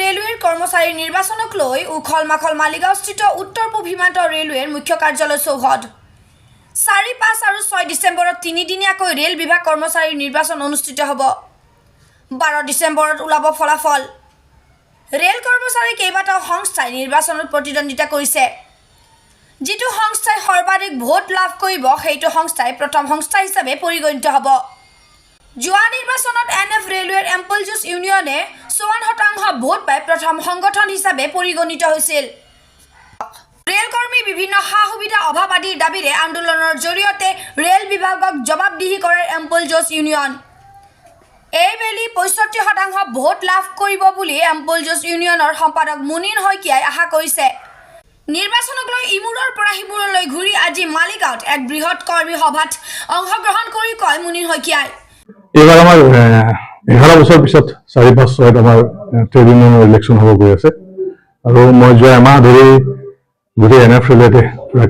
ৰেলৱেৰ কৰ্মচাৰী নিৰ্বাচনক লৈ উখল মাখল মালিগাঁওস্থিত উত্তৰ পূব সীমান্ত ৰেলৱেৰ মুখ্য কাৰ্যালয় চৌহদ 4, 5 আৰু 6 ডিচেম্বৰত তিনিদিনীয়াকৈ ৰেল বিভাগ কৰ্মচাৰীৰ নিৰ্বাচন অনুষ্ঠিত হ'ব। 12 ডিচেম্বৰত ওলাব ফলাফল। ৰেল কৰ্মচাৰী কেইবাটাও সংস্থাই নিৰ্বাচনত প্ৰতিদ্বন্দ্বিতা কৰিছে। যিটো সংস্থাই সৰ্বাধিক ভোট লাভ কৰিব সেইটো সংস্থাই প্ৰথম সংস্থা হিচাপে পৰিগণিত হ'ব। যোৱা নিৰ্বাচনত NF ৰেলৱেৰ এম্পলজুছ ইউনিয়নে 54% ভোট পাই প্ৰথম সংগঠন হিচাপে পৰিগণিত হৈছিল। ৰেলকৰ্মী বিভিন্ন সা সুবিধা অভাৱ আদিৰ দাবীৰে আন্দোলনৰ জৰিয়তে ৰেল বিভাগক জবাবদিহি কৰে এম্পলজুছ ইউনিয়ন। এইবেলি 65% ভোট লাভ কৰিব বুলি এম্পলজুছ ইউনিয়নৰ সম্পাদক মুনিন শইকীয়াই আশা কৰিছে। নিৰ্বাচনক লৈ ইমূৰৰ পৰা সিমূৰলৈ ঘূৰি আজি মালিগাঁৱত এক বৃহৎ কৰ্মী সভাত অংশগ্ৰহণ কৰি কয় মুনিন শইকীয়াই। এইবাৰ আমাৰ 11 বছৰ পিছত 4-5 চনত আমাৰ ট্ৰেড ইউনিয়নৰ ইলেকশ্যন হ'ব গৈ আছে আৰু মই যোৱা এমাহ ধৰি গোটেই NF ৰেলৱেতে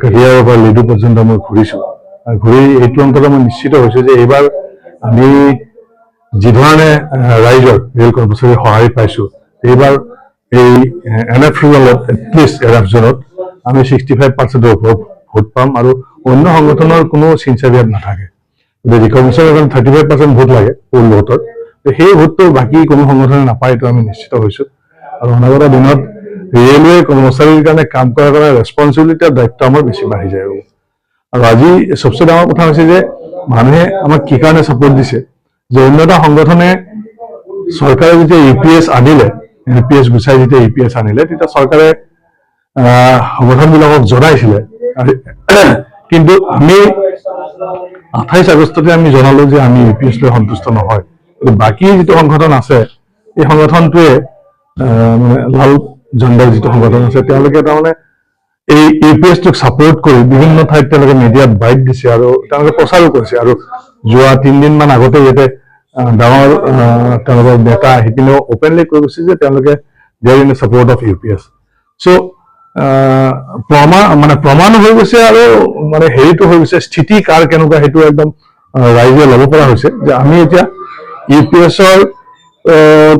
কাহিয়াৰৰ পৰা লিডু পৰ্যন্ত মই ঘূৰিছোঁ আৰু ঘূৰি এইটো অন্তত মই নিশ্চিত হৈছোঁ যে এইবাৰ আমি যিধৰণে ৰাইজৰ ৰেল কৰ্মচাৰীৰ সঁহাৰি পাইছোঁ এইবাৰ এই NF ৰেলত এটলিষ্ট NF জোনত আমি 65% ভোট পাম আৰু অন্য সংগঠনৰ কোনো চিন্তাবিয়াদ নাথাকে। ৰিকগনিশ্যনৰ কাৰণে 35% ভোট লাগে পোল ভোটৰ, সেই ভোটটো বাকী কোনো সংগঠনে নাপায় এইটো আমি নিশ্চিত হৈছোঁ আৰু অনাগত দিনত ৰেলৱে কৰ্মচাৰীৰ কাৰণে কাম কৰাৰ কাৰণে ৰেছপনচিবিলিটি আৰু দায়িত্ব আমাৰ বেছি বাঢ়ি যায়। আৰু আজি চবচে ডাঙৰ কথা হৈছে যে মানুহে আমাক কি কাৰণে ছাপোৰ্ট দিছে যে অন্য এটা সংগঠনে চৰকাৰে যেতিয়া UPS আনিলে, UPS গুচাই যেতিয়া UPS আনিলে তেতিয়া চৰকাৰে সংগঠনবিলাকক জনাইছিলে, কিন্তু আমি 28 আগষ্টতে আমি জনালো যে আমি UPS লৈ সন্তুষ্ট নহয়। কিন্তু বাকী যিটো সংগঠন আছে এই সংগঠনটোৱে লাল ঝণ্ডাৰ যিটো সংগঠন আছে তেওঁলোকে তাৰমানে এই UPSটোক ছাপোৰ্ট কৰি বিভিন্ন ঠাইত তেওঁলোকে মিডিয়াত বাইট দিছে আৰু তেওঁলোকে প্ৰচাৰো কৰিছে আৰু যোৱা 3 দিনমান আগতে ইয়াতে ডাঙৰ তেওঁলোকৰ নেতা আহি পিনেও অপেনলি কৈ গৈছে যে তেওঁলোকে they are in support of UPS। চ' প্ৰমাণ হৈ গৈছে আৰু হেৰিটো হৈ গৈছে, স্থিতি কাৰ কেনেকুৱা সেইটো একদম ৰাইজে ল'ব পৰা হৈছে যে আমি এতিয়া UPSৰ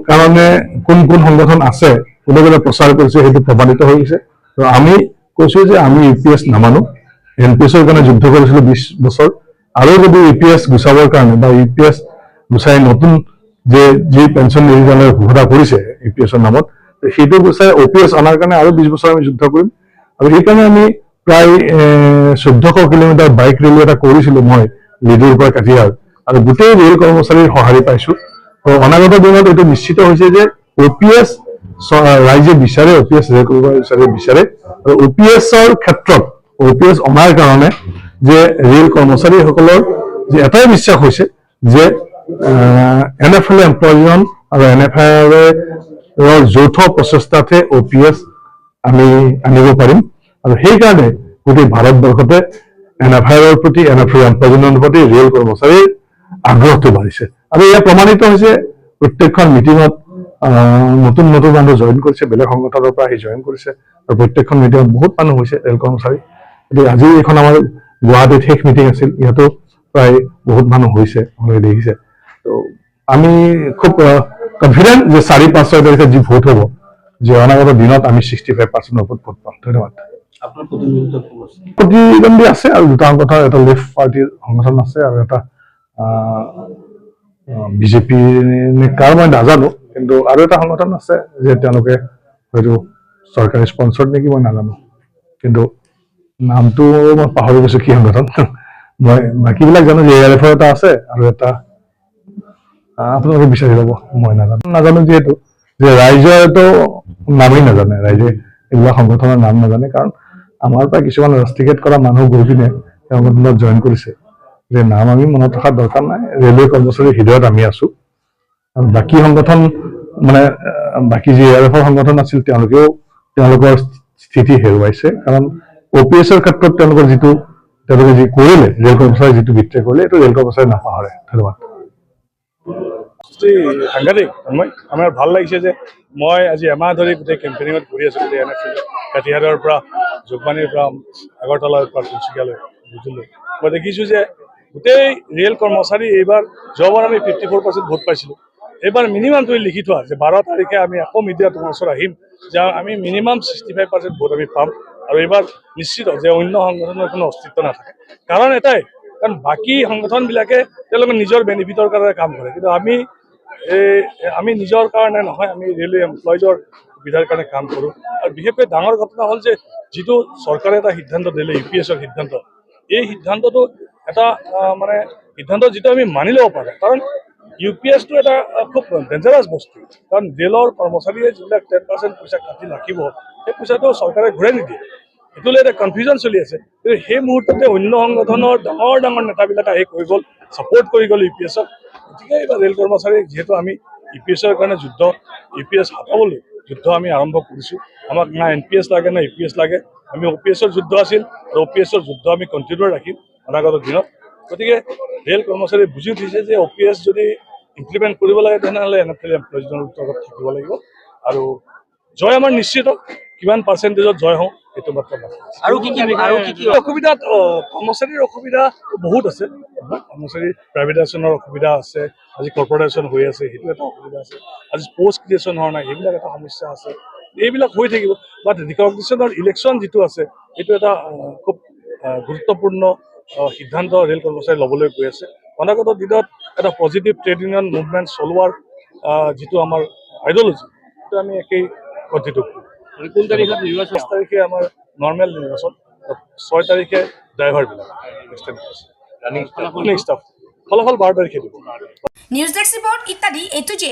কাৰণে কোন কোন সংগঠন আছে কোনে কোনে প্ৰচাৰ কৰিছে সেইটো প্ৰমাণিত হৈ গৈছে। আৰু আমি কৈছোঁ যে আমি UPS নামানো, NPSৰ কাৰণে যুদ্ধ কৰিছিলোঁ 20 বছৰ আৰু যদি UPS গুচাবৰ কাৰণে বা UPS গুচাই নতুন যি পেঞ্চন নিৰ্ধাৰণৰ ঘোষণা কৰিছে UPSৰ নামত সেইটো গুচাই OPS অনাৰ কাৰণে আৰু 20 বছৰ আমি যুদ্ধ কৰিম। আৰু সেইকাৰণে আমি প্ৰায় 1400 কিলোমিটাৰ বাইক ৰেলী এটা কৰিছিলোঁ মই লিডুৰ পৰা কাটিহাৰ আৰু গোটেই ৰেল কৰ্মচাৰীৰ সঁহাৰি পাইছোঁ। অনাগত দিনত এইটো নিশ্চিত হৈছে যে OPS ৰাইজে বিচাৰে, OPS ৰেল কৰ্মচাৰীয়ে বিচাৰে আৰু OPSৰ ক্ষেত্ৰত OPS অনাৰ কাৰণে যে ৰেল কৰ্মচাৰীসকলৰ যে এটাই বিশ্বাস হৈছে যে NFL এমপ্লয়জন আৰু NFL যৌথ প্ৰচেষ্টাতে OPS আমি আনিব পাৰিম আৰু সেইকাৰণে গোটেই ভাৰতবৰ্ষতে NFLৰ প্ৰতি NFL এমপ্লয়জনৰ প্ৰতি ৰেল কৰ্মচাৰীৰ আগ্ৰহটো বাঢ়িছে আৰু এয়া প্ৰমাণিত হৈছে। প্ৰত্যেকখন মিটিঙত নতুন নতুন মানুহ জইন কৰিছে, বেলেগ সংগঠনৰ পৰা আহি জইন কৰিছে আৰু প্ৰত্যেকখন মিটিঙত বহুত মানুহ হৈছে ৰেল কৰ্মচাৰী। আজি এইখন আমাৰ গুৱাহাটীত শেষ মিটিং আছিল, ইয়াতো প্ৰায় বহুত মানুহ হৈছে, আপোনালোকে দেখিছে। তো আমি খুব কনফিডেণ্ট যে 4-5 তাৰিখে যি ভোট হ'ব যে অনাগত দিনত আমি 65% ভোট পাম। ধন্যবাদ। প্ৰতিদ্বন্দ্বী আছে আৰু দুটা সংগঠন, এটা লেফ্ট পাৰ্টিৰ সংগঠন আছে আৰু এটা BJP কাৰ মই নাজানো, কিন্তু আৰু এটা সংগঠন আছে যে তেওঁলোকে হয়তো চৰকাৰী স্পন্সৰ্ড নেকি মই নাজানো, কিন্তু নামটো মই পাহৰি গৈছোঁ কি সংগঠন। মই বাকীবিলাক জানো যে ARFৰ এটা আছে আৰু এটা আপোনালোকে বিচাৰি ল'ব, মই নাজানো যিহেতু যে ৰাইজেতো নামেই নাজানে, ৰাইজে এইবিলাক সংগঠনৰ নাম নাজানে কাৰণ আমাৰ পৰা কিছুমান ৰাষ্ট্ৰীকেট কৰা মানুহ গৈ পিনে সংগঠনত জইন কৰিছে যে নাম আমি মনত ৰখাৰ দৰকাৰ নাই। ৰেলৱে কৰ্মচাৰীৰ হৃদয়ত আমি আছোঁ আৰু বাকী সংগঠন বাকী যি ARFৰ সংগঠন আছিল তেওঁলোকেও তেওঁলোকৰ স্থিতি হেৰুৱাইছে কাৰণ OPSৰ ক্ষেত্ৰত তেওঁলোকে যি কৰিলে, ৰেল কৰ্মচাৰী যিটো বিত্ৰে কৰিলে এইটো ৰেল কৰ্মচাৰী নাপাহৰে। ধন্যবাদ। সাংঘাতিক আমাৰ ভাল লাগিছে যে মই আজি এমাহ ধৰি গোটেই কেম্পেইনিঙত ঘূৰি আছোঁ গোটেই NFL কাটিহাৰৰ পৰা যোগবাণীৰ পৰা আগৰতলাৰ পৰা তিনিচুকীয়ালৈ বুজিলোঁ। মই দেখিছোঁ যে গোটেই ৰেল কৰ্মচাৰী এইবাৰ যোৱাবাৰ আমি 54% ভোট পাইছিলোঁ, এইবাৰ মিনিমাম তুমি লিখি থোৱা যে 12 তাৰিখে আমি আকৌ মিডিয়া তোমাৰ ওচৰত আহিম যে আমি মিনিমাম 65% ভোট আমি পাম আৰু এইবাৰ নিশ্চিত যে অন্য সংগঠনৰ কোনো অস্তিত্ব নাথাকে কাৰণ এটাই কাৰণ বাকী সংগঠনবিলাকে তেওঁলোকে নিজৰ বেনিফিটৰ কাৰণে কাম কৰে কিন্তু আমি নিজৰ কাৰণে নহয় আমি ৰেলৱে এমপ্লয়িজৰ সুবিধাৰ কাৰণে কাম কৰোঁ আৰু বিশেষকৈ ডাঙৰ ঘটনা হ'ল যে যিটো চৰকাৰে এটা সিদ্ধান্ত দিলে UPSৰ সিদ্ধান্ত এই সিদ্ধান্তটো এটা মানে সিদ্ধান্ত যিটো আমি মানি ল'ব পাৰোঁ কাৰণ UPSটো এটা খুব ডেঞ্জাৰাছ বস্তু কাৰণ ৰেলৰ কৰ্মচাৰীয়ে যিবিলাক 10% পইচা কাটি ৰাখিব সেই পইচাটো চৰকাৰে ঘূৰাই নিদিয়ে এইটো এটা কনফিউজন চলি আছে কিন্তু সেই মুহূৰ্ততে অন্য সংগঠনৰ ডাঙৰ ডাঙৰ নেতাবিলাকে আহি কৈ গ'ল ছাপোৰ্ট কৰি গ'ল UPSক গতিকে এইবাৰ ৰেল কৰ্মচাৰী যিহেতু আমি UPSৰ কাৰণে UPS হটাবলৈ যুদ্ধ আমি আৰম্ভ কৰিছোঁ আমাক না NPS লাগে না UPS লাগে আমি OPSৰ যুদ্ধ আছিল আৰু OPSৰ যুদ্ধ আমি কণ্টিনিউ ৰাখিম অনাগত দিনত গতিকে ৰেল কৰ্মচাৰী বুজি উঠিছে যে OPS যদি ইমপ্লিমেণ্ট কৰিব লাগে তেনেহ'লে NFL এমপ্লয়িজনৰ লগত থাকিব লাগিব আৰু জয় আমাৰ নিশ্চিত কিমান পাৰ্চেণ্টেজত জয় হওঁ সেইটো মাত্ৰ আৰু কি অসুবিধা কৰ্মচাৰীৰ অসুবিধা বহুত আছে কৰ্মচাৰী প্ৰাইভেটাইজেশ্যনৰ অসুবিধা আছে আজি কৰ্পৰেশ্যন হৈ আছে সেইটো এটা অসুবিধা আছে আজি পষ্ট ক্ৰিয়েশ্যন হোৱা নাই সেইবিলাক এটা সমস্যা আছে এইবিলাক হৈ থাকিব বাট ৰিকগনিশ্যনৰ ইলেকশ্যন যিটো আছে সেইটো এটা খুব গুৰুত্বপূৰ্ণ সিদ্ধান্ত ৰেল কৰ্মচাৰী ল'বলৈ গৈ আছে অনাগত দিনত এটা পজিটিভ ট্ৰেড ইউনিয়ন মুভমেণ্ট চলোৱাৰ যিটো আমাৰ আইডিঅলজি সেইটো আমি একেই কণ্টিনিউ কৰিম কোন তাৰিখত নিৰ্বাচন 5 তাৰিখে আমাৰ নৰ্মেল নিৰ্বাচন 6 তাৰিখে ড্ৰাইভাৰবিলাক ৰানিং ষ্টাফ ফলাফল 12 তাৰিখে দিব নিউজ ডেস্ক ৰিপৰ্ট ইত্যাদি A to Z